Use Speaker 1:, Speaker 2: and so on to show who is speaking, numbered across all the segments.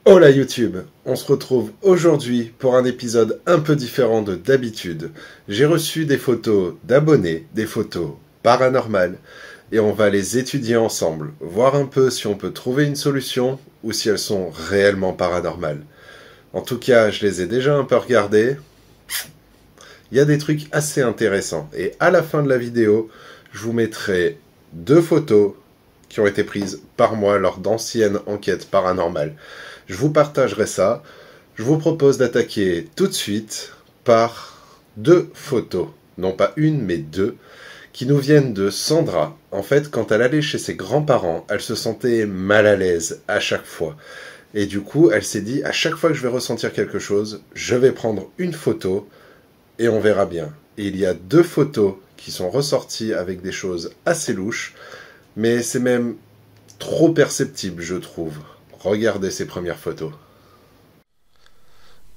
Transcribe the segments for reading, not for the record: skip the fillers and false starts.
Speaker 1: Hola YouTube, on se retrouve aujourd'hui pour un épisode un peu différent de d'habitude. J'ai reçu des photos d'abonnés, des photos paranormales, et on va les étudier ensemble, voir un peu si on peut trouver une solution ou si elles sont réellement paranormales. En tout cas, je les ai déjà un peu regardées. Il y a des trucs assez intéressants, et à la fin de la vidéo, je vous mettrai 2 photos qui ont été prises par moi lors d'anciennes enquêtes paranormales. Je vous partagerai ça. Je vous propose d'attaquer tout de suite par 2 photos. Non pas une, mais 2, qui nous viennent de Sandra. En fait, quand elle allait chez ses grands-parents, elle se sentait mal à l'aise à chaque fois. Et du coup, elle s'est dit, à chaque fois que je vais ressentir quelque chose, je vais prendre une photo et on verra bien. Et il y a 2 photos qui sont ressorties avec des choses assez louches, mais c'est même trop perceptible, je trouve. Regardez ces premières photos.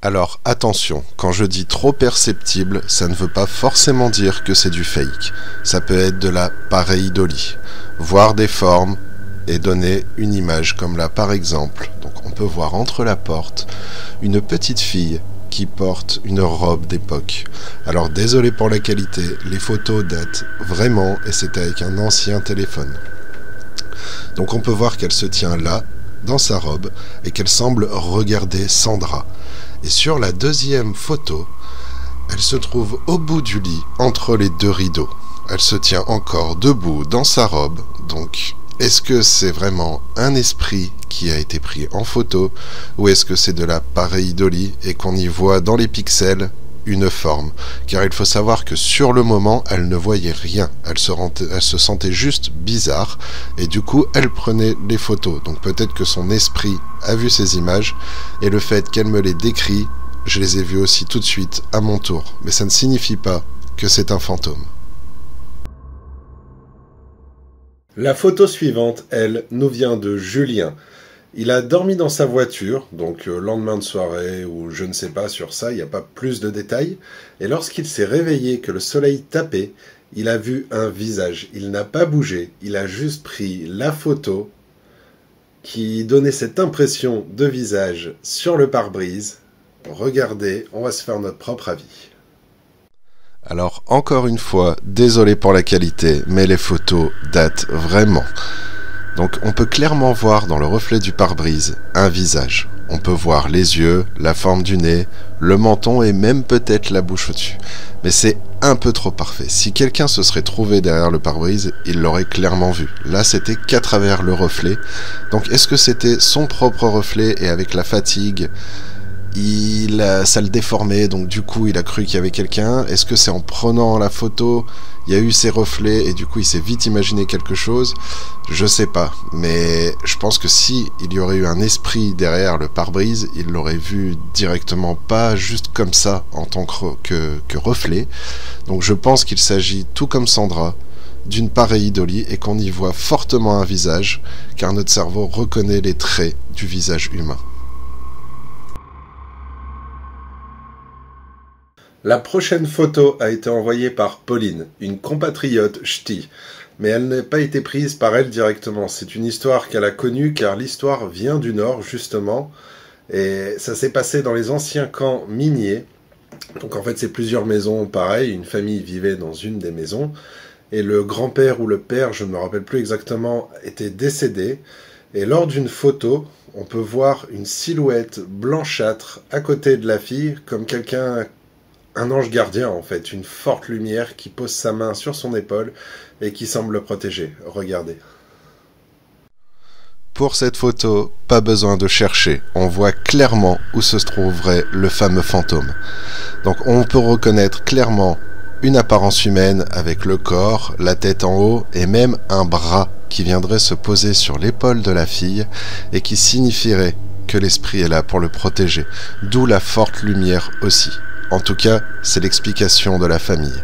Speaker 2: Alors attention, quand je dis trop perceptible, ça ne veut pas forcément dire que c'est du fake. Ça peut être de la pareidolie, voir des formes et donner une image comme là par exemple. Donc on peut voir entre la porte une petite fille qui porte une robe d'époque. Alors désolé pour la qualité, les photos datent vraiment et c'est avec un ancien téléphone. Donc on peut voir qu'elle se tient là, dans sa robe, et qu'elle semble regarder Sandra. Et sur la deuxième photo, elle se trouve au bout du lit, entre les 2 rideaux. Elle se tient encore debout dans sa robe, donc est-ce que c'est vraiment un esprit qui a été pris en photo, ou est-ce que c'est de la pareidolie et qu'on y voit dans les pixels une forme? Car il faut savoir que sur le moment, elle ne voyait rien. Elle se sentait juste bizarre et du coup, elle prenait les photos. Donc peut-être que son esprit a vu ces images et le fait qu'elle me les décrit, je les ai vues aussi tout de suite à mon tour. Mais ça ne signifie pas que c'est un fantôme.
Speaker 1: La photo suivante, elle, nous vient de Julien. Il a dormi dans sa voiture, donc lendemain de soirée, ou je ne sais pas sur ça, il n'y a pas plus de détails. Et lorsqu'il s'est réveillé, que le soleil tapait, il a vu un visage. Il n'a pas bougé, il a juste pris la photo qui donnait cette impression de visage sur le pare-brise. Regardez, on va se faire notre propre avis.
Speaker 2: Alors encore une fois, désolé pour la qualité, mais les photos datent vraiment. Donc on peut clairement voir dans le reflet du pare-brise un visage. On peut voir les yeux, la forme du nez, le menton et même peut-être la bouche au-dessus. Mais c'est un peu trop parfait. Si quelqu'un se serait trouvé derrière le pare-brise, il l'aurait clairement vu. Là, c'était qu'à travers le reflet. Donc est-ce que c'était son propre reflet et avec la fatigue, ça le déformait, donc du coup il a cru qu'il y avait quelqu'un? Est-ce que c'est en prenant la photo, il y a eu ses reflets et du coup il s'est vite imaginé quelque chose? Je sais pas, mais je pense que si il y aurait eu un esprit derrière le pare-brise, il l'aurait vu directement, pas juste comme ça en tant que reflet. Donc je pense qu'il s'agit, tout comme Sandra, d'une pareidolie et qu'on y voit fortement un visage, car notre cerveau reconnaît les traits du visage humain.
Speaker 1: La prochaine photo a été envoyée par Pauline, une compatriote ch'ti, mais elle n'a pas été prise par elle directement. C'est une histoire qu'elle a connue car l'histoire vient du Nord justement, et ça s'est passé dans les anciens camps miniers. Donc en fait c'est plusieurs maisons pareilles, une famille vivait dans une des maisons, et le grand-père ou le père, je ne me rappelle plus exactement, était décédé, et lors d'une photo, on peut voir une silhouette blanchâtre à côté de la fille, comme quelqu'un... Un ange gardien en fait, une forte lumière qui pose sa main sur son épaule et qui semble le protéger. Regardez.
Speaker 2: Pour cette photo, pas besoin de chercher, on voit clairement où se trouverait le fameux fantôme. Donc on peut reconnaître clairement une apparence humaine avec le corps, la tête en haut et même un bras qui viendrait se poser sur l'épaule de la fille et qui signifierait que l'esprit est là pour le protéger, d'où la forte lumière aussi. En tout cas, c'est l'explication de la famille.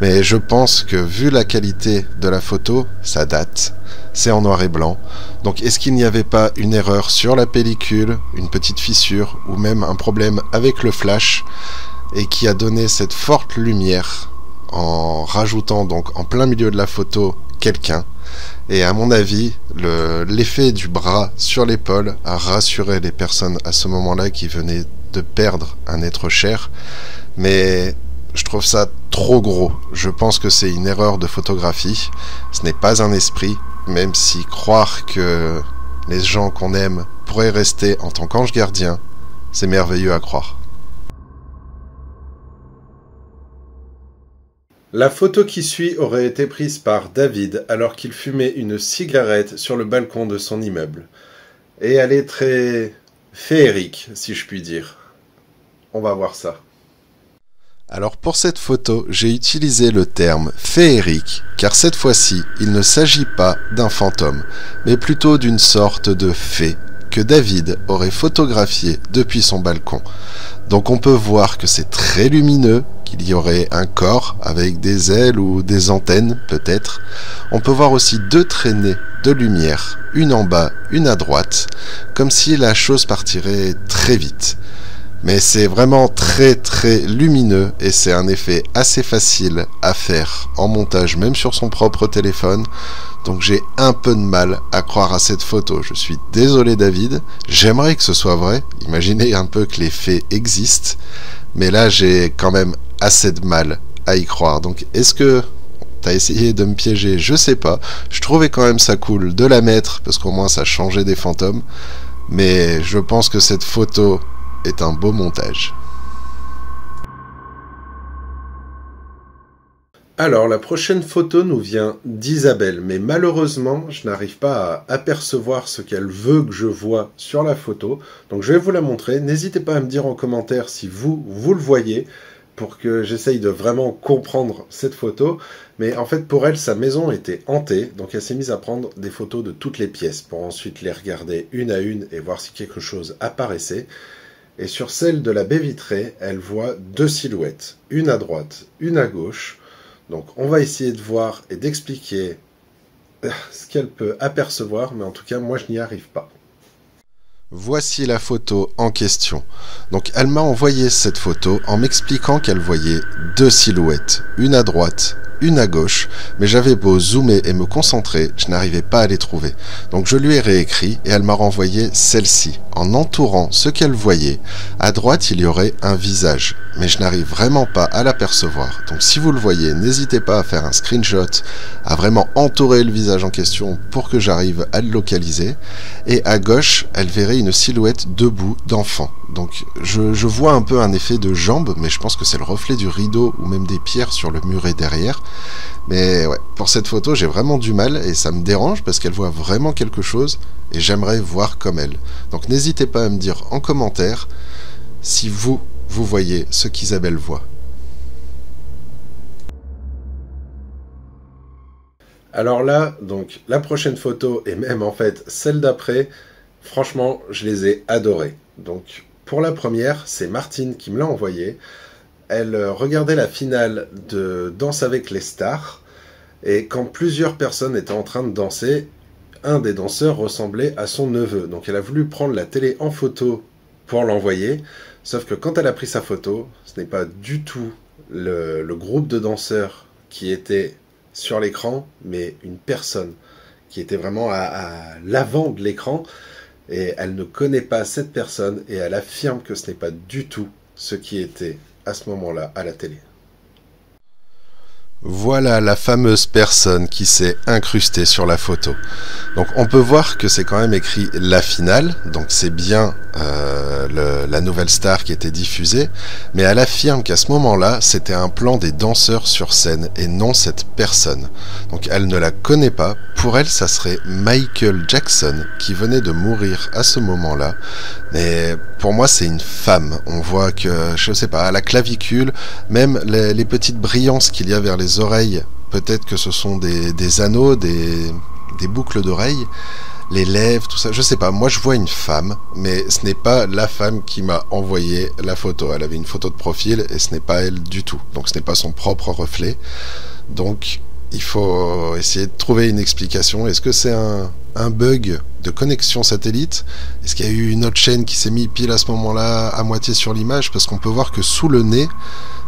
Speaker 2: Mais je pense que vu la qualité de la photo, ça date. C'est en noir et blanc. Donc est-ce qu'il n'y avait pas une erreur sur la pellicule, une petite fissure, ou même un problème avec le flash, et qui a donné cette forte lumière en rajoutant donc en plein milieu de la photo quelqu'un. Et à mon avis, l'effet du bras sur l'épaule a rassuré les personnes à ce moment-là qui venaient de perdre un être cher. Mais je trouve ça trop gros. Je pense que c'est une erreur de photographie. Ce n'est pas un esprit, même si croire que les gens qu'on aime pourraient rester en tant qu'ange gardien, c'est merveilleux à croire.
Speaker 1: La photo qui suit aurait été prise par David alors qu'il fumait une cigarette sur le balcon de son immeuble. Et elle est très féerique, si je puis dire. On va voir ça.
Speaker 2: Alors pour cette photo, j'ai utilisé le terme féerique, car cette fois-ci, il ne s'agit pas d'un fantôme, mais plutôt d'une sorte de fée que David aurait photographié depuis son balcon. Donc on peut voir que c'est très lumineux, qu'il y aurait un corps avec des ailes ou des antennes peut-être. On peut voir aussi deux traînées de lumière, une en bas, une à droite, comme si la chose partirait très vite. Mais c'est vraiment très lumineux et c'est un effet assez facile à faire en montage même sur son propre téléphone. Donc j'ai un peu de mal à croire à cette photo. Je suis désolé David, j'aimerais que ce soit vrai. Imaginez un peu que les faits existent. Mais là j'ai quand même assez de mal à y croire. Donc est-ce que t'as essayé de me piéger? Je sais pas. Je trouvais quand même ça cool de la mettre parce qu'au moins ça changeait des fantômes. Mais je pense que cette photo est un beau montage.
Speaker 1: Alors, la prochaine photo nous vient d'Isabelle, mais malheureusement, je n'arrive pas à apercevoir ce qu'elle veut que je vois sur la photo. Donc, je vais vous la montrer. N'hésitez pas à me dire en commentaire si vous le voyez, pour que j'essaye de vraiment comprendre cette photo. Mais en fait, pour elle, sa maison était hantée, donc elle s'est mise à prendre des photos de toutes les pièces, pour ensuite les regarder une à une et voir si quelque chose apparaissait. Et sur celle de la baie vitrée, elle voit deux silhouettes, une à droite, une à gauche. Donc on va essayer de voir et d'expliquer ce qu'elle peut apercevoir, mais en tout cas moi je n'y arrive pas.
Speaker 2: Voici la photo en question. Donc elle m'a envoyé cette photo en m'expliquant qu'elle voyait deux silhouettes, une à droite, une à gauche, mais j'avais beau zoomer et me concentrer, je n'arrivais pas à les trouver. Donc je lui ai réécrit et elle m'a renvoyé celle-ci. En entourant ce qu'elle voyait, à droite il y aurait un visage, mais je n'arrive vraiment pas à l'apercevoir. Donc si vous le voyez, n'hésitez pas à faire un screenshot, à vraiment entourer le visage en question pour que j'arrive à le localiser. Et à gauche, elle verrait une silhouette debout d'enfant. Donc je vois un peu un effet de jambe, mais je pense que c'est le reflet du rideau ou même des pierres sur le muret derrière. Mais ouais, pour cette photo, j'ai vraiment du mal et ça me dérange parce qu'elle voit vraiment quelque chose et j'aimerais voir comme elle. Donc n'hésitez pas à me dire en commentaire si vous voyez ce qu'Isabelle voit.
Speaker 1: Alors là, donc la prochaine photo et même en fait celle d'après, franchement, je les ai adorées. Donc pour la première, c'est Martine qui me l'a envoyée. Elle regardait la finale de Danse avec les stars et quand plusieurs personnes étaient en train de danser, un des danseurs ressemblait à son neveu. Donc elle a voulu prendre la télé en photo pour l'envoyer, sauf que quand elle a pris sa photo, ce n'est pas du tout le groupe de danseurs qui était sur l'écran, mais une personne qui était vraiment à l'avant de l'écran. Et elle ne connaît pas cette personne et elle affirme que ce n'est pas du tout ce qui était à ce moment-là à la télé.
Speaker 2: Voilà la fameuse personne qui s'est incrustée sur la photo. Donc on peut voir que c'est quand même écrit la finale, donc c'est bien la nouvelle star qui était diffusée, mais elle affirme qu'à ce moment-là, c'était un plan des danseurs sur scène et non cette personne. Donc elle ne la connaît pas, pour elle ça serait Michael Jackson qui venait de mourir à ce moment-là, mais pour moi c'est une femme. On voit que, je sais pas, à la clavicule, même les petites brillances qu'il y a vers les oreilles, peut-être que ce sont des anneaux, des boucles d'oreilles, les lèvres, tout ça, je sais pas, moi je vois une femme, mais ce n'est pas la femme qui m'a envoyé la photo. Elle avait une photo de profil et ce n'est pas elle du tout, donc ce n'est pas son propre reflet. Donc il faut essayer de trouver une explication. Est-ce que c'est un bug de connexion satellite? Est-ce qu'il y a eu une autre chaîne qui s'est mise pile à ce moment-là à moitié sur l'image? Parce qu'on peut voir que sous le nez,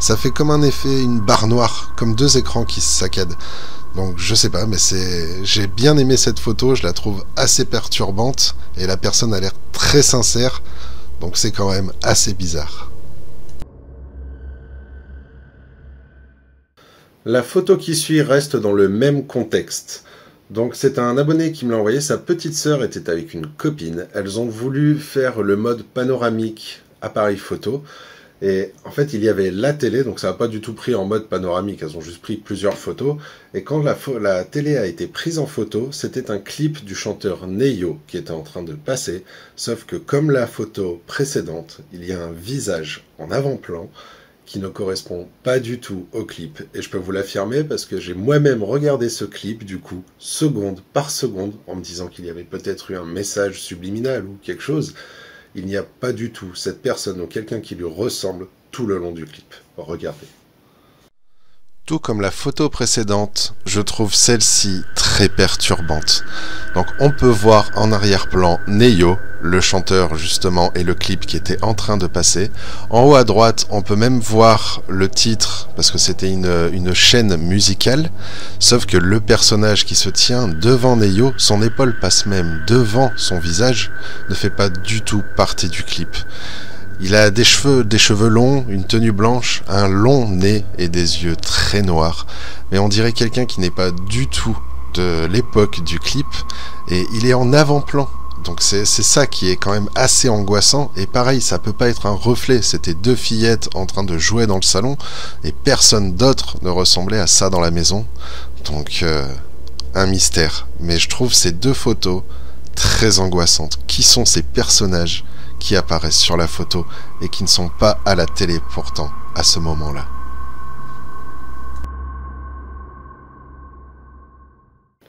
Speaker 2: ça fait comme un effet, une barre noire, comme deux écrans qui se saccadent. Donc je sais pas, mais j'ai bien aimé cette photo, je la trouve assez perturbante et la personne a l'air très sincère, donc c'est quand même assez bizarre.
Speaker 1: La photo qui suit reste dans le même contexte. Donc c'est un abonné qui me l'a envoyé, sa petite sœur était avec une copine, elles ont voulu faire le mode panoramique appareil photo, et en fait il y avait la télé, donc ça n'a pas du tout pris en mode panoramique, elles ont juste pris plusieurs photos, et quand la télé a été prise en photo, c'était un clip du chanteur Neyo qui était en train de passer, sauf que comme la photo précédente, il y a un visage en avant-plan, qui ne correspond pas du tout au clip. Et je peux vous l'affirmer parce que j'ai moi-même regardé ce clip, du coup, seconde par seconde, en me disant qu'il y avait peut-être eu un message subliminal ou quelque chose. Il n'y a pas du tout cette personne ou quelqu'un qui lui ressemble tout le long du clip. Regardez.
Speaker 2: Tout comme la photo précédente, je trouve celle-ci très perturbante. Donc on peut voir en arrière-plan Neyo, le chanteur justement, et le clip qui était en train de passer. En haut à droite, on peut même voir le titre, parce que c'était une chaîne musicale, sauf que le personnage qui se tient devant Neyo, son épaule passe même devant son visage, ne fait pas du tout partie du clip. Il a des cheveux longs, une tenue blanche, un long nez et des yeux très noirs. Mais on dirait quelqu'un qui n'est pas du tout de l'époque du clip. Et il est en avant-plan. Donc c'est ça qui est quand même assez angoissant. Et pareil, ça peut pas être un reflet. C'était deux fillettes en train de jouer dans le salon. Et personne d'autre ne ressemblait à ça dans la maison. Donc un mystère. Mais je trouve ces deux photos très angoissantes. Qui sont ces personnages qui apparaissent sur la photo et qui ne sont pas à la télé pourtant à ce moment-là?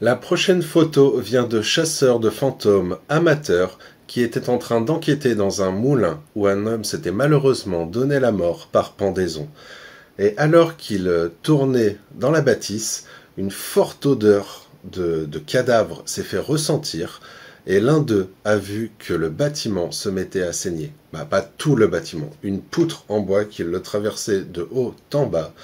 Speaker 1: La prochaine photo vient de chasseurs de fantômes amateurs qui étaient en train d'enquêter dans un moulin où un homme s'était malheureusement donné la mort par pendaison. Et alors qu'il tournait dans la bâtisse, une forte odeur de cadavre s'est fait ressentir. Et l'un d'eux a vu que le bâtiment se mettait à saigner. Pas tout le bâtiment. Une poutre en bois qui le traversait de haut en bas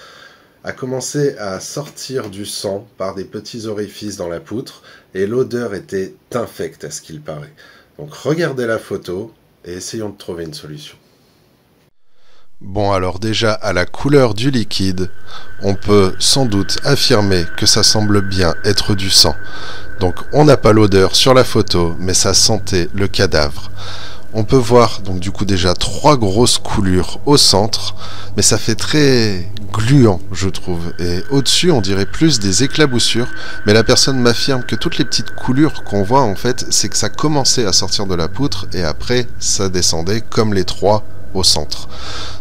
Speaker 1: a commencé à sortir du sang par des petits orifices dans la poutre et l'odeur était infecte à ce qu'il paraît. Donc regardez la photo et essayons de trouver une solution.
Speaker 2: Bon, alors déjà, à la couleur du liquide, on peut sans doute affirmer que ça semble bien être du sang. Donc on n'a pas l'odeur sur la photo, mais ça sentait le cadavre. On peut voir donc du coup déjà 3 grosses coulures au centre, mais ça fait très gluant je trouve. Et au-dessus on dirait plus des éclaboussures, mais la personne m'affirme que toutes les petites coulures qu'on voit en fait, c'est que ça commençait à sortir de la poutre et après ça descendait comme les 3 au centre.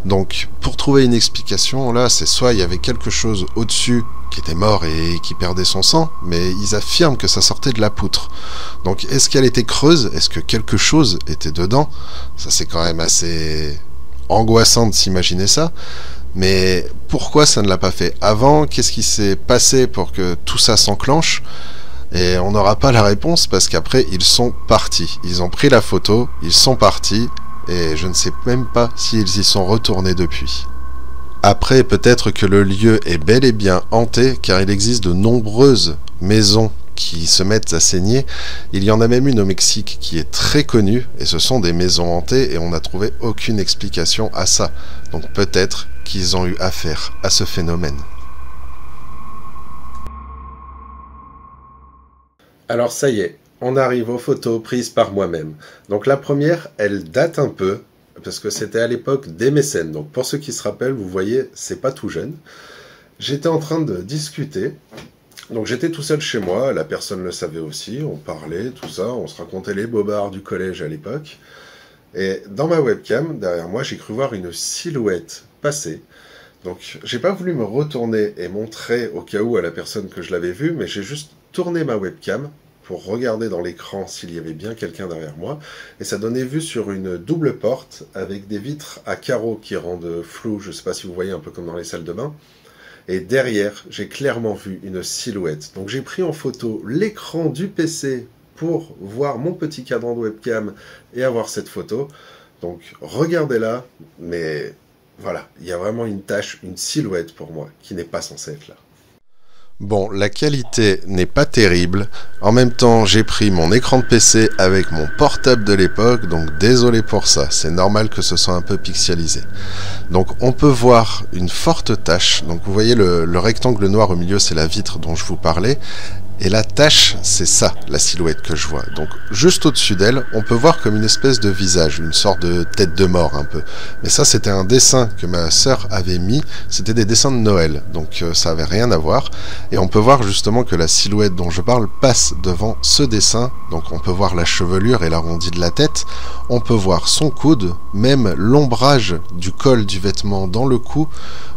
Speaker 2: Donc pour trouver une explication là, c'est soit il y avait quelque chose au-dessus qui était mort et qui perdait son sang, mais ils affirment que ça sortait de la poutre. Donc est-ce qu'elle était creuse? Est-ce que quelque chose était dedans? Ça c'est quand même assez angoissant de s'imaginer ça. Mais pourquoi ça ne l'a pas fait avant? Qu'est-ce qui s'est passé pour que tout ça s'enclenche? Et on n'aura pas la réponse parce qu'après ils sont partis. Ils ont pris la photo, ils sont partis et je ne sais même pas s'ils y sont retournés depuis. Après, peut-être que le lieu est bel et bien hanté, car il existe de nombreuses maisons qui se mettent à saigner. Il y en a même une au Mexique qui est très connue, et ce sont des maisons hantées, et on n'a trouvé aucune explication à ça. Donc peut-être qu'ils ont eu affaire à ce phénomène.
Speaker 1: Alors ça y est, on arrive aux photos prises par moi-même. Donc la première, elle date un peu, parce que c'était à l'époque des mécènes. Donc pour ceux qui se rappellent, vous voyez, c'est pas tout jeune. J'étais en train de discuter. Donc j'étais tout seul chez moi, la personne le savait aussi, on parlait, tout ça, on se racontait les bobards du collège à l'époque. Et dans ma webcam, derrière moi, j'ai cru voir une silhouette passer. Donc j'ai pas voulu me retourner et montrer au cas où à la personne que je l'avais vue, mais j'ai juste tourné ma webcam pour regarder dans l'écran s'il y avait bien quelqu'un derrière moi, et ça donnait vue sur une double porte avec des vitres à carreaux qui rendent flou, je ne sais pas si vous voyez, un peu comme dans les salles de bain, et derrière, j'ai clairement vu une silhouette. Donc j'ai pris en photo l'écran du PC pour voir mon petit cadran de webcam et avoir cette photo. Donc regardez-la, mais voilà, il y a vraiment une tache, une silhouette pour moi, qui n'est pas censée être là.
Speaker 2: Bon, la qualité n'est pas terrible. En même temps, j'ai pris mon écran de PC avec mon portable de l'époque, donc désolé pour ça. C'est normal que ce soit un peu pixelisé. Donc on peut voir une forte tache. Donc vous voyez le rectangle noir au milieu, c'est la vitre dont je vous parlais. Et la tache, c'est ça, la silhouette que je vois. Donc, juste au-dessus d'elle, on peut voir comme une espèce de visage, une sorte de tête de mort un peu. Mais ça, c'était un dessin que ma sœur avait mis. C'était des dessins de Noël, donc ça avait rien à voir. Et on peut voir justement que la silhouette dont je parle passe devant ce dessin. Donc, on peut voir la chevelure et l'arrondi de la tête. On peut voir son coude, même l'ombrage du col du vêtement dans le cou.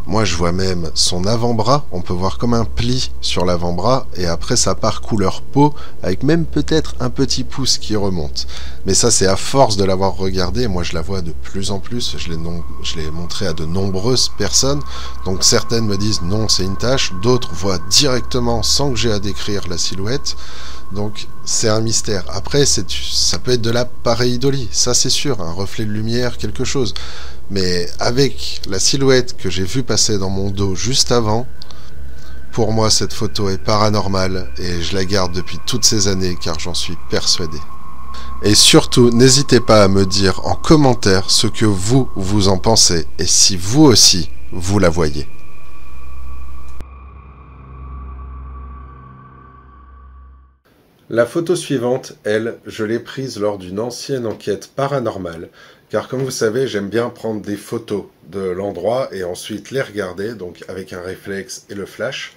Speaker 2: Moi, je vois même son avant-bras. On peut voir comme un pli sur l'avant-bras. Et après, ça part couleur peau, avec même peut-être un petit pouce qui remonte. Mais ça, c'est à force de l'avoir regardé. Moi, je la vois de plus en plus. Je l'ai montré à de nombreuses personnes. Donc, certaines me disent non, c'est une tache. D'autres voient directement sans que j'ai à décrire la silhouette. Donc, c'est un mystère. Après, ça peut être de la pareidolie. Ça, c'est sûr. Un reflet de lumière, quelque chose. Mais avec la silhouette que j'ai vue passer dans mon dos juste avant, pour moi, cette photo est paranormale et je la garde depuis toutes ces années car j'en suis persuadé. Et surtout, n'hésitez pas à me dire en commentaire ce que vous en pensez et si vous aussi, vous la voyez.
Speaker 1: La photo suivante, elle, je l'ai prise lors d'une ancienne enquête paranormale, car comme vous savez, j'aime bien prendre des photos de l'endroit et ensuite les regarder, donc avec un réflexe et le flash.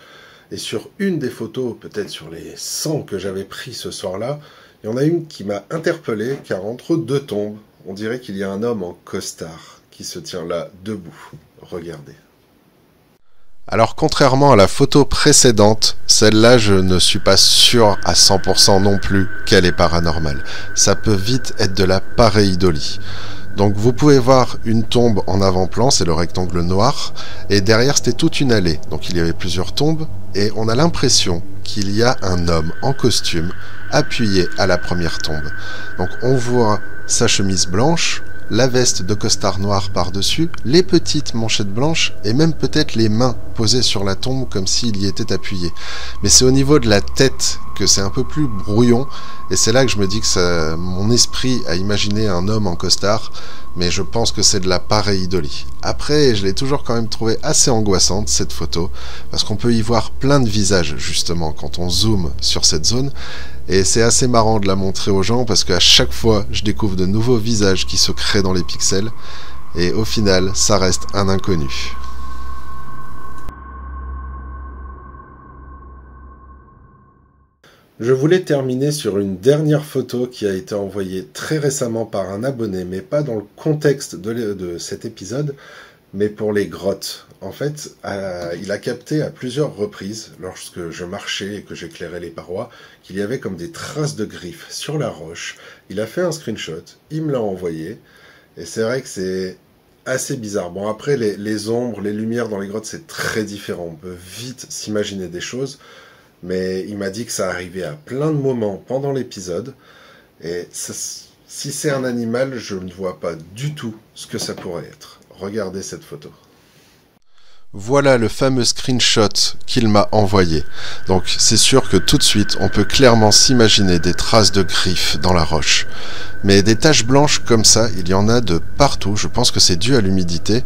Speaker 1: Et sur une des photos, peut-être sur les 100 que j'avais pris ce soir-là, il y en a une qui m'a interpellé, car entre deux tombes, on dirait qu'il y a un homme en costard qui se tient là, debout. Regardez.
Speaker 2: Alors contrairement à la photo précédente, celle-là je ne suis pas sûr à 100% non plus qu'elle est paranormale. Ça peut vite être de la pareidolie. Donc vous pouvez voir une tombe en avant-plan, c'est le rectangle noir, et derrière c'était toute une allée. Donc il y avait plusieurs tombes, et on a l'impression qu'il y a un homme en costume appuyé à la première tombe. Donc on voit sa chemise blanche, la veste de costard noir par-dessus, les petites manchettes blanches et même peut-être les mains posées sur la tombe comme s'il y était appuyé. Mais c'est au niveau de la tête que c'est un peu plus brouillon et c'est là que je me dis que mon esprit a imaginé un homme en costard, mais je pense que c'est de la pareidolie. Après, je l'ai toujours quand même trouvé assez angoissante cette photo parce qu'on peut y voir plein de visages justement quand on zoome sur cette zone. Et c'est assez marrant de la montrer aux gens parce qu'à chaque fois, je découvre de nouveaux visages qui se créent dans les pixels. Et au final, ça reste un inconnu.
Speaker 1: Je voulais terminer sur une dernière photo qui a été envoyée très récemment par un abonné, mais pas dans le contexte de cet épisode, mais pour les grottes. En fait, il a capté à plusieurs reprises, lorsque je marchais et que j'éclairais les parois, qu'il y avait comme des traces de griffes sur la roche. Il a fait un screenshot, il me l'a envoyé, et c'est vrai que c'est assez bizarre. Bon, après, les ombres, les lumières dans les grottes, c'est très différent. On peut vite s'imaginer des choses, mais il m'a dit que ça arrivait à plein de moments pendant l'épisode, et si c'est un animal, je ne vois pas du tout ce que ça pourrait être. Regardez cette photo.
Speaker 2: Voilà le fameux screenshot qu'il m'a envoyé. Donc c'est sûr que tout de suite on peut clairement s'imaginer des traces de griffes dans la roche. Mais des taches blanches comme ça, il y en a de partout. Je pense que c'est dû à l'humidité.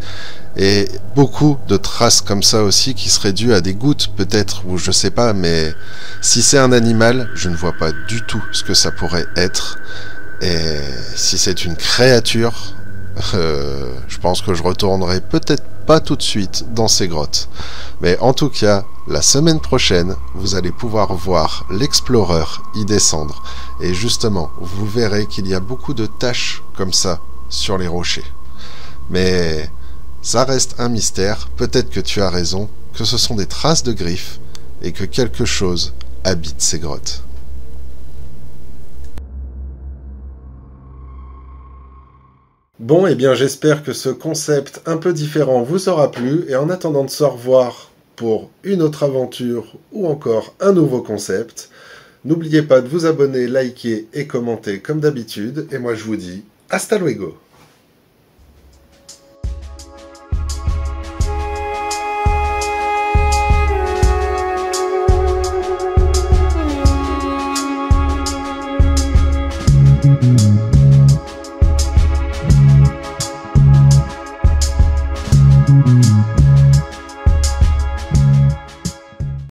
Speaker 2: Et beaucoup de traces comme ça aussi qui seraient dues à des gouttes peut-être, ou je sais pas. Mais si c'est un animal, je ne vois pas du tout ce que ça pourrait être. Et si c'est une créature... je pense que je retournerai peut-être pas tout de suite dans ces grottes. Mais en tout cas, la semaine prochaine, vous allez pouvoir voir l'Explorer y descendre. Et justement, vous verrez qu'il y a beaucoup de taches comme ça sur les rochers. Mais ça reste un mystère. Peut-être que tu as raison, que ce sont des traces de griffes et que quelque chose habite ces grottes.
Speaker 1: Bon, eh bien j'espère que ce concept un peu différent vous aura plu, et en attendant de se revoir pour une autre aventure ou encore un nouveau concept, n'oubliez pas de vous abonner, liker et commenter comme d'habitude, et moi je vous dis hasta luego.